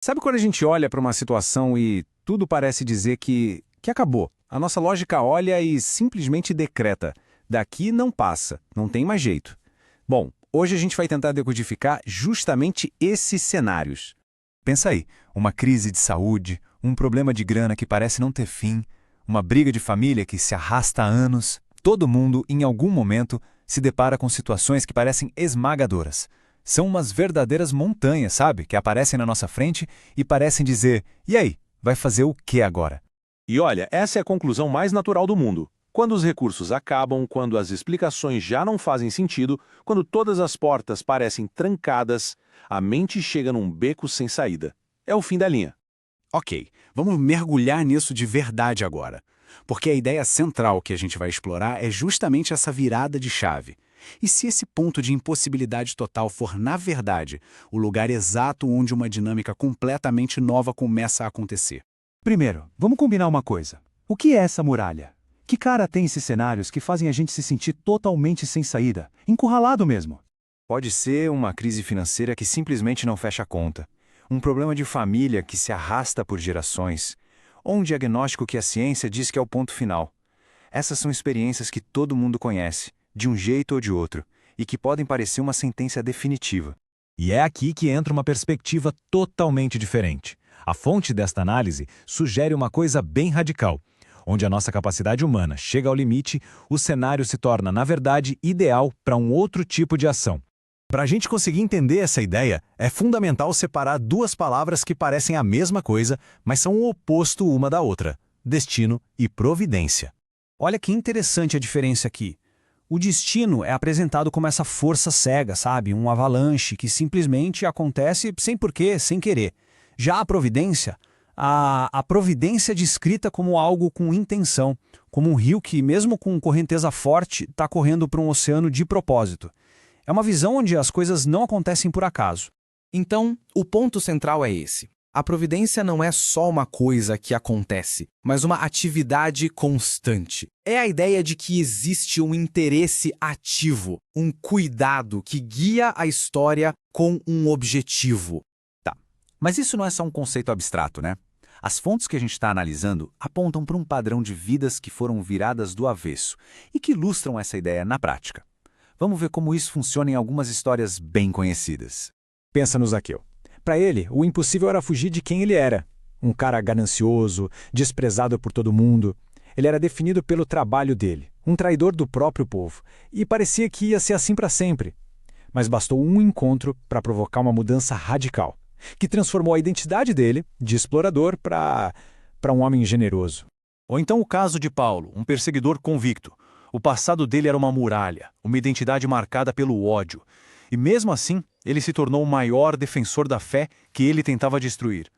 Sabe quando a gente olha para uma situação e tudo parece dizer que acabou? A nossa lógica olha e simplesmente decreta: daqui não passa, não tem mais jeito. Bom, hoje a gente vai tentar decodificar justamente esses cenários. Pensa aí, uma crise de saúde, um problema de grana que parece não ter fim, uma briga de família que se arrasta há anos. Todo mundo, em algum momento, se depara com situações que parecem esmagadoras. São umas verdadeiras montanhas, sabe? Que aparecem na nossa frente e parecem dizer: e aí, vai fazer o que agora? E olha, essa é a conclusão mais natural do mundo. Quando os recursos acabam, quando as explicações já não fazem sentido, quando todas as portas parecem trancadas, a mente chega num beco sem saída. É o fim da linha. Ok, vamos mergulhar nisso de verdade agora. Porque a ideia central que a gente vai explorar é justamente essa virada de chave. E se esse ponto de impossibilidade total for, na verdade, o lugar exato onde uma dinâmica completamente nova começa a acontecer? Primeiro, vamos combinar uma coisa. O que é essa muralha? Que cara tem esses cenários que fazem a gente se sentir totalmente sem saída, encurralado mesmo? Pode ser uma crise financeira que simplesmente não fecha a conta, um problema de família que se arrasta por gerações, ou um diagnóstico que a ciência diz que é o ponto final. Essas são experiências que todo mundo conhece, de um jeito ou de outro, e que podem parecer uma sentença definitiva. E é aqui que entra uma perspectiva totalmente diferente. A fonte desta análise sugere uma coisa bem radical. Onde a nossa capacidade humana chega ao limite, o cenário se torna, na verdade, ideal para um outro tipo de ação. Para a gente conseguir entender essa ideia, é fundamental separar duas palavras que parecem a mesma coisa, mas são o oposto uma da outra: destino e providência. Olha que interessante a diferença aqui. O destino é apresentado como essa força cega, sabe? Um avalanche que simplesmente acontece sem porquê, sem querer. Já a providência, a providência é descrita como algo com intenção, como um rio que, mesmo com correnteza forte, está correndo para um oceano de propósito. É uma visão onde as coisas não acontecem por acaso. Então, o ponto central é esse. A providência não é só uma coisa que acontece, mas uma atividade constante. É a ideia de que existe um interesse ativo, um cuidado que guia a história com um objetivo. Mas isso não é só um conceito abstrato, né? As fontes que a gente está analisando apontam para um padrão de vidas que foram viradas do avesso e que ilustram essa ideia na prática. Vamos ver como isso funciona em algumas histórias bem conhecidas. Pensa no Zaqueu. Para ele, o impossível era fugir de quem ele era. Um cara ganancioso, desprezado por todo mundo. Ele era definido pelo trabalho dele, um traidor do próprio povo, e parecia que ia ser assim para sempre. Mas bastou um encontro para provocar uma mudança radical, que transformou a identidade dele, de explorador, para um homem generoso. Ou então o caso de Paulo, um perseguidor convicto. O passado dele era uma muralha, uma identidade marcada pelo ódio. E mesmo assim, ele se tornou o maior defensor da fé que ele tentava destruir.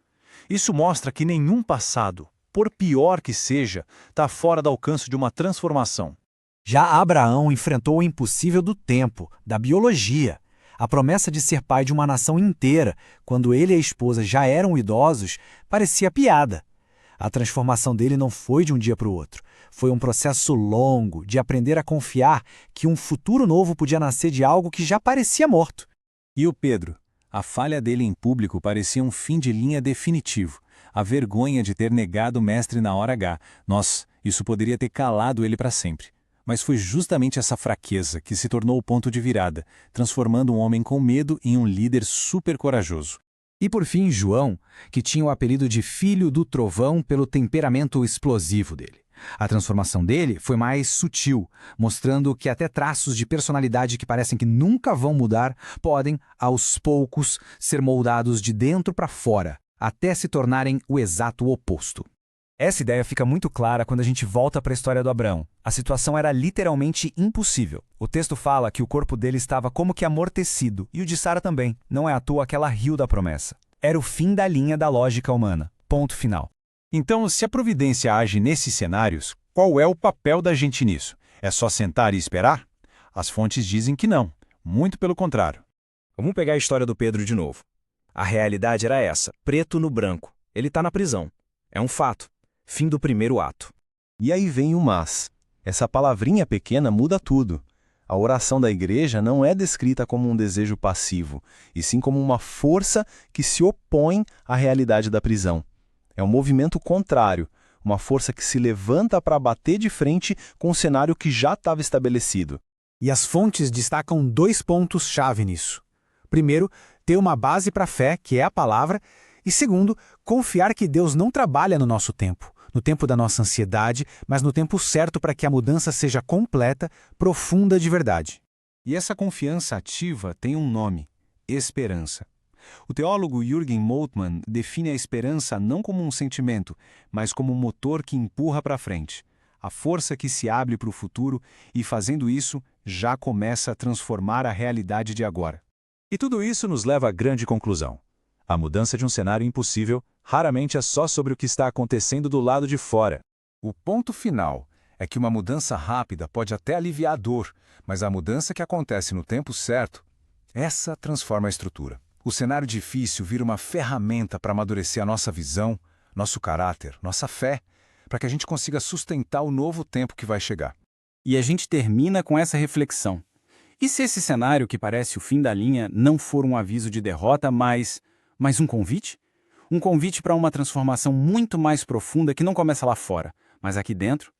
Isso mostra que nenhum passado, por pior que seja, está fora do alcance de uma transformação. Já Abraão enfrentou o impossível do tempo, da biologia. A promessa de ser pai de uma nação inteira, quando ele e a esposa já eram idosos, parecia piada. A transformação dele não foi de um dia para o outro. Foi um processo longo de aprender a confiar que um futuro novo podia nascer de algo que já parecia morto. E o Pedro? A falha dele em público parecia um fim de linha definitivo. A vergonha de ter negado o mestre na hora H. Isso poderia ter calado ele para sempre. Mas foi justamente essa fraqueza que se tornou o ponto de virada, transformando um homem com medo em um líder super corajoso. E por fim, João, que tinha o apelido de Filho do Trovão pelo temperamento explosivo dele. A transformação dele foi mais sutil, mostrando que até traços de personalidade que parecem que nunca vão mudar podem, aos poucos, ser moldados de dentro para fora, até se tornarem o exato oposto. Essa ideia fica muito clara quando a gente volta para a história do Abraão. A situação era literalmente impossível. O texto fala que o corpo dele estava como que amortecido, e o de Sara também. Não é à toa que ela riu da promessa. Era o fim da linha da lógica humana. Ponto final. Então, se a providência age nesses cenários, qual é o papel da gente nisso? É só sentar e esperar? As fontes dizem que não. Muito pelo contrário. Vamos pegar a história do Pedro de novo. A realidade era essa, preto no branco. Ele está na prisão. É um fato. Fim do primeiro ato. E aí vem o mas. Essa palavrinha pequena muda tudo. A oração da igreja não é descrita como um desejo passivo, e sim como uma força que se opõe à realidade da prisão. É um movimento contrário, uma força que se levanta para bater de frente com um cenário que já estava estabelecido. E as fontes destacam 2 pontos-chave nisso. Primeiro, ter uma base para a fé, que é a palavra, e segundo, confiar que Deus não trabalha no nosso tempo, no tempo da nossa ansiedade, mas no tempo certo para que a mudança seja completa, profunda de verdade. E essa confiança ativa tem um nome: esperança. O teólogo Jürgen Moltmann define a esperança não como um sentimento, mas como um motor que empurra para frente, a força que se abre para o futuro e, fazendo isso, já começa a transformar a realidade de agora. E tudo isso nos leva à grande conclusão. A mudança de um cenário impossível raramente é só sobre o que está acontecendo do lado de fora. O ponto final é que uma mudança rápida pode até aliviar a dor, mas a mudança que acontece no tempo certo, essa transforma a estrutura. O cenário difícil vira uma ferramenta para amadurecer a nossa visão, nosso caráter, nossa fé, para que a gente consiga sustentar o novo tempo que vai chegar. E a gente termina com essa reflexão. E se esse cenário que parece o fim da linha não for um aviso de derrota, mas um convite? Um convite para uma transformação muito mais profunda que não começa lá fora, mas aqui dentro?